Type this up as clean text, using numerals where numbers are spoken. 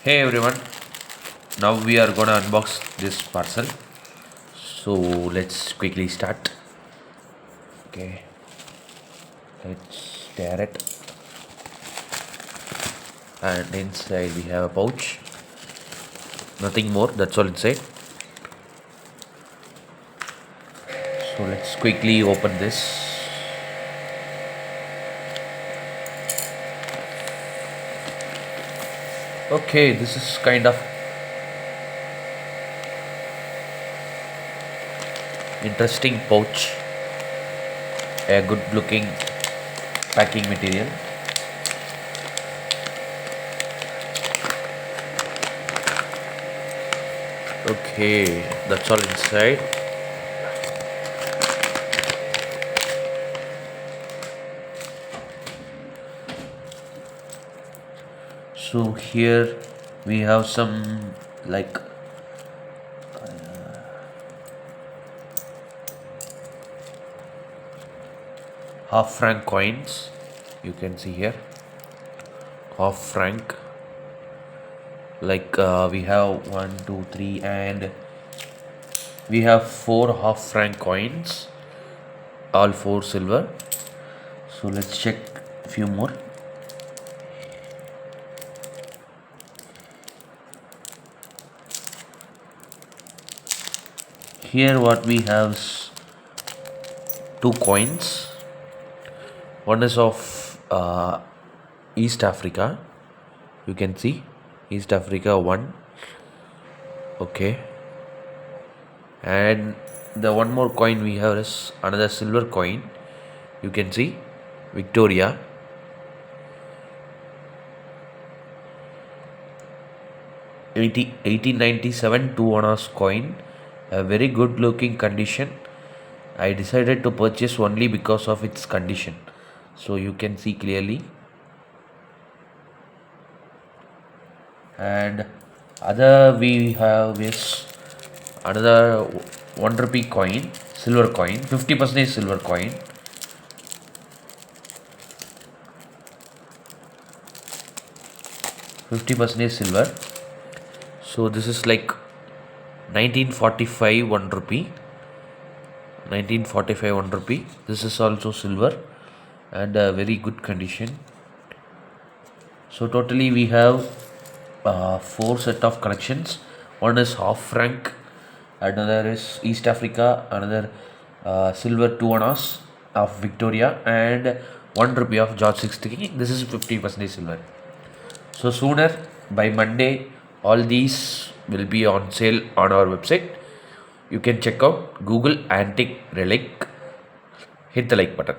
Hey everyone, now we are gonna unbox this parcel. So let's quickly start. Okay, let's tear it. And inside we have a pouch. Nothing more, that's all inside. So let's quickly open this. Okay, this is kind of interesting pouch. A good looking packing material. Okay, that's all inside. So here we have some like half franc coins. You can see here half franc. Like we have 1, 2, 3, and we have 4 half franc coins, all 4 silver. So let's check a few more. Here what we have is 2 coins. One is of East Africa. You can see East Africa 1. Okay. And the one more coin we have is another silver coin. You can see Victoria. $80, 1897 2 ounce coin, a very good looking condition. I decided to purchase only because of its condition. So you can see clearly. And other we have is another 1 rupee coin, silver coin, 50% silver coin. %50 silver. So this is like 1945 1 rupee. 1945 1 rupee. This is also silver and a very good condition. So totally we have 4 set of collections. One is half franc, another is East Africa, another silver 2 ounce of Victoria, and 1 rupee of George 6th. This is 50% silver. So sooner, by Monday, all these will be on sale on our website. You can check out Google Antique Relic. Hit the like button.